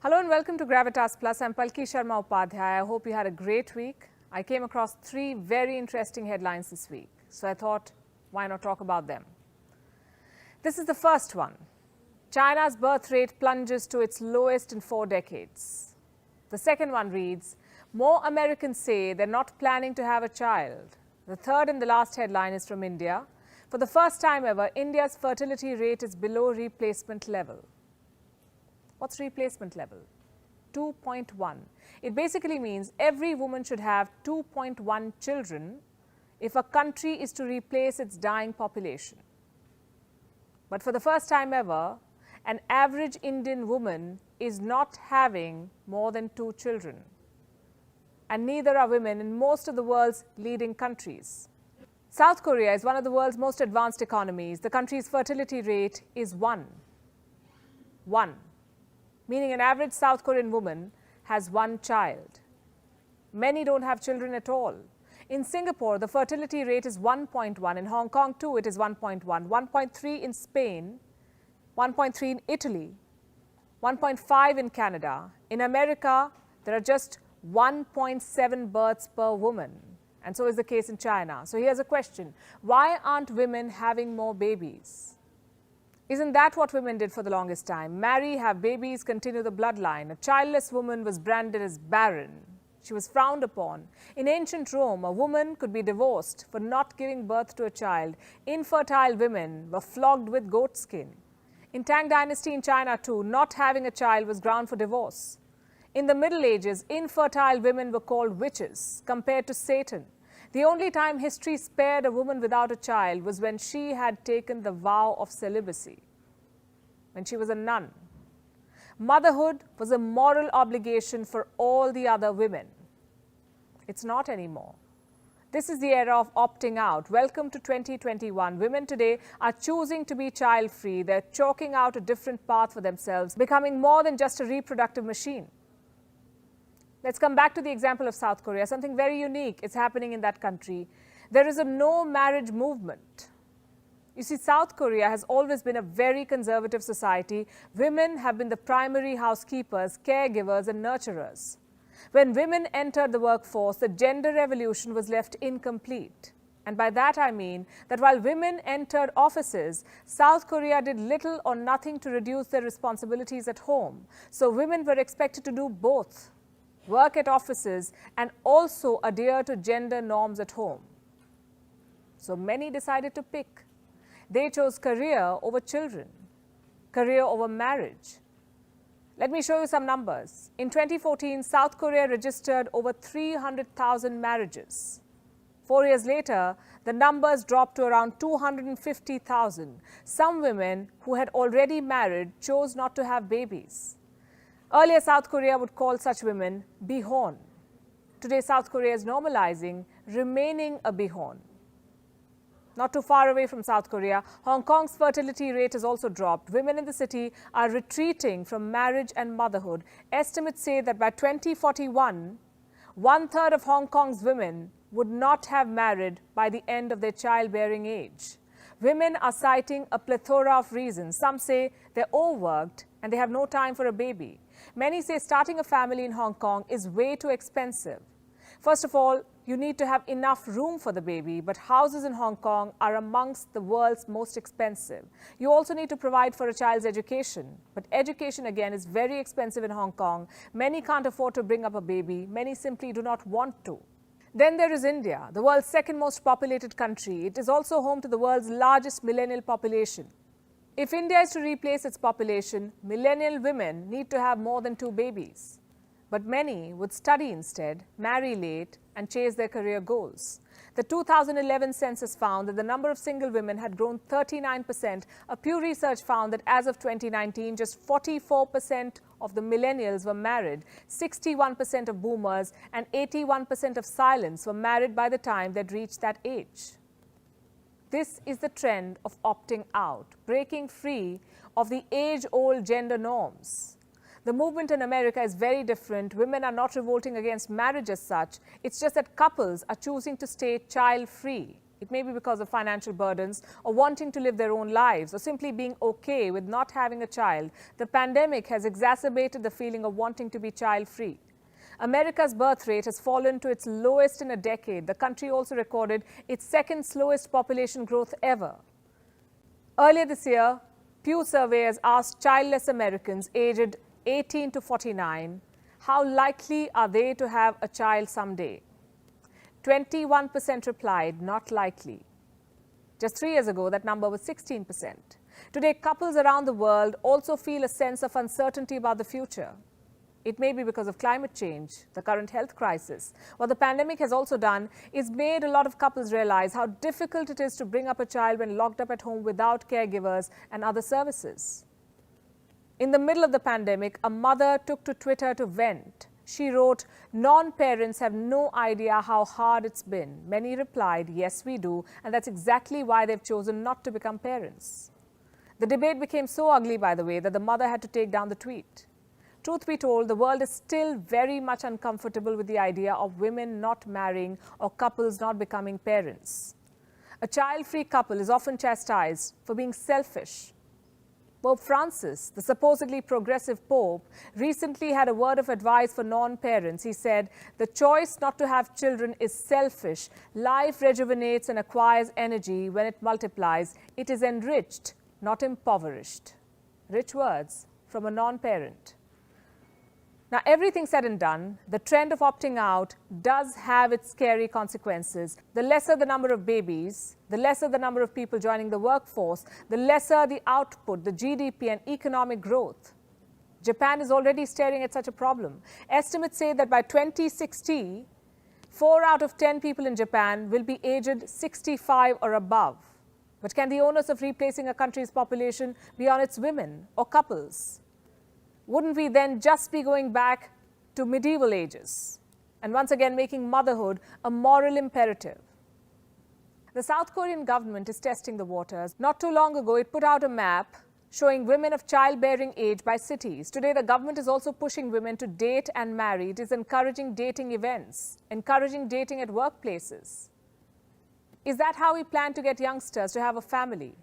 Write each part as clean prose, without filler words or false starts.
Hello and welcome to Gravitas Plus. I'm Palki Sharma Upadhyay. I hope you had a great week. I came across 3 very interesting headlines this week, so I thought, why not talk about them? This is the first one. China's birth rate plunges to its lowest in 4 decades. The second one reads, more Americans say they're not planning to have a child. The third and the last headline is from India. For the first time ever, India's fertility rate is below replacement level. What's replacement level? 2.1. It basically means every woman should have 2.1 children if a country is to replace its dying population. But for the first time ever, an average Indian woman is not having more than 2 children. And neither are women in most of the world's leading countries. South Korea is one of the world's most advanced economies. The country's fertility rate is 1. 1. Meaning an average South Korean woman has 1 child. Many don't have children at all. In Singapore, the fertility rate is 1.1. In Hong Kong, too, it is 1.1. 1.3 in Spain, 1.3 in Italy, 1.5 in Canada. In America, there are just 1.7 births per woman. And so is the case in China. So here's a question. Why aren't women having more babies? Isn't that what women did for the longest time? Marry, have babies, continue the bloodline. A childless woman was branded as barren. She was frowned upon. In ancient Rome, a woman could be divorced for not giving birth to a child. Infertile women were flogged with goat skin. In Tang Dynasty in China too, not having a child was ground for divorce. In the Middle Ages, infertile women were called witches, compared to Satan. The only time history spared a woman without a child was when she had taken the vow of celibacy, when she was a nun. Motherhood was a moral obligation for all the other women. It's not anymore. This is the era of opting out. Welcome to 2021. Women today are choosing to be child-free. They're chalking out a different path for themselves, becoming more than just a reproductive machine. Let's come back to the example of South Korea. Something very unique is happening in that country. There is a no marriage movement. You see, South Korea has always been a very conservative society. Women have been the primary housekeepers, caregivers, and nurturers. When women entered the workforce, the gender revolution was left incomplete. And by that I mean that while women entered offices, South Korea did little or nothing to reduce their responsibilities at home. So women were expected to do both, work at offices and also adhere to gender norms at home. So many decided to pick. They chose career over children, career over marriage. Let me show you some numbers. In 2014, South Korea registered over 300,000 marriages. 4 years later, the numbers dropped to around 250,000. Some women who had already married chose not to have babies. Earlier, South Korea would call such women bihon. Today, South Korea is normalizing remaining a bihon. Not too far away from South Korea, Hong Kong's fertility rate has also dropped. Women in the city are retreating from marriage and motherhood. Estimates say that by 2041, 1/3 of Hong Kong's women would not have married by the end of their childbearing age. Women are citing a plethora of reasons. Some say they're overworked and they have no time for a baby. Many say starting a family in Hong Kong is way too expensive. First of all, you need to have enough room for the baby, but houses in Hong Kong are amongst the world's most expensive. You also need to provide for a child's education, but education again is very expensive in Hong Kong. Many can't afford to bring up a baby. Many simply do not want to. Then there is India, the world's second most populated country. It is also home to the world's largest millennial population. If India is to replace its population, millennial women need to have more than 2 babies. But many would study instead, marry late, and chase their career goals. The 2011 census found that the number of single women had grown 39%. A Pew Research found that as of 2019, just 44% of the millennials were married, 61% of boomers, and 81% of silents were married by the time they'd reached that age. This is the trend of opting out, breaking free of the age-old gender norms. The movement in America is very different. Women are not revolting against marriage as such. It's just that couples are choosing to stay child-free. It may be because of financial burdens or wanting to live their own lives or simply being okay with not having a child. The pandemic has exacerbated the feeling of wanting to be child-free. America's birth rate has fallen to its lowest in a decade. The country also recorded its second slowest population growth ever. Earlier this year, Pew surveyors asked childless Americans aged 18 to 49 how likely are they to have a child someday. 21% replied, not likely. Just 3 years ago, that number was 16%. Today, couples around the world also feel a sense of uncertainty about the future. It may be because of climate change, the current health crisis. What the pandemic has also done is made a lot of couples realize how difficult it is to bring up a child when locked up at home without caregivers and other services. In the middle of the pandemic, a mother took to Twitter to vent. She wrote, "Non-parents have no idea how hard it's been." Many replied, "Yes, we do," and that's exactly why they've chosen not to become parents. The debate became so ugly, by the way, that the mother had to take down the tweet. Truth be told, the world is still very much uncomfortable with the idea of women not marrying or couples not becoming parents. A child-free couple is often chastised for being selfish. Pope Francis, the supposedly progressive Pope, recently had a word of advice for non-parents. He said, "The choice not to have children is selfish. Life rejuvenates and acquires energy when it multiplies. It is enriched, not impoverished." Rich words from a non-parent. Now, everything said and done, the trend of opting out does have its scary consequences. The lesser the number of babies, the lesser the number of people joining the workforce, the lesser the output, the GDP and economic growth. Japan is already staring at such a problem. Estimates say that by 2060, 4 out of 10 people in Japan will be aged 65 or above. But can the onus of replacing a country's population be on its women or couples? Wouldn't we then just be going back to medieval ages and once again making motherhood a moral imperative? The South Korean government is testing the waters. Not too long ago, it put out a map showing women of childbearing age by cities. Today, the government is also pushing women to date and marry. It is encouraging dating events, encouraging dating at workplaces. Is that how we plan to get youngsters to have a family?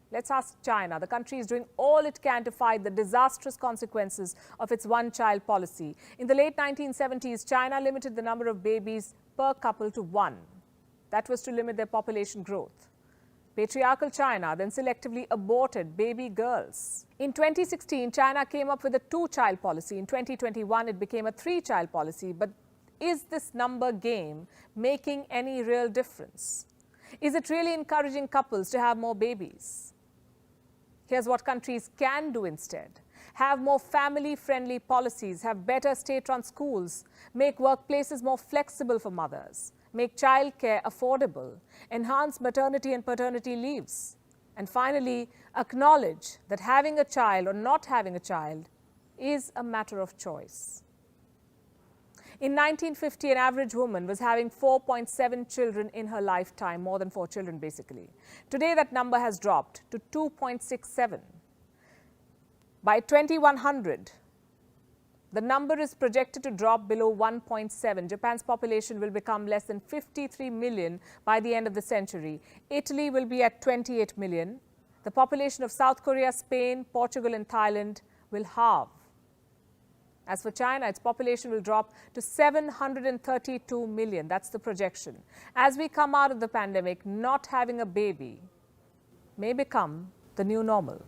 Let's ask China. The country is doing all it can to fight the disastrous consequences of its one-child policy. In the late 1970s, China limited the number of babies per couple to 1. That was to limit their population growth. Patriarchal China then selectively aborted baby girls. In 2016, China came up with a 2-child policy. In 2021, it became a 3-child policy. But is this number game making any real difference? Is it really encouraging couples to have more babies? Here's what countries can do instead. Have more family-friendly policies, have better state-run schools, make workplaces more flexible for mothers, make childcare affordable, enhance maternity and paternity leaves, and finally, acknowledge that having a child or not having a child is a matter of choice. In 1950, an average woman was having 4.7 children in her lifetime, more than 4 children basically. Today, that number has dropped to 2.67. By 2100, the number is projected to drop below 1.7. Japan's population will become less than 53 million by the end of the century. Italy will be at 28 million. The population of South Korea, Spain, Portugal and Thailand will halve. As for China, its population will drop to 732 million. That's the projection. As we come out of the pandemic, not having a baby may become the new normal.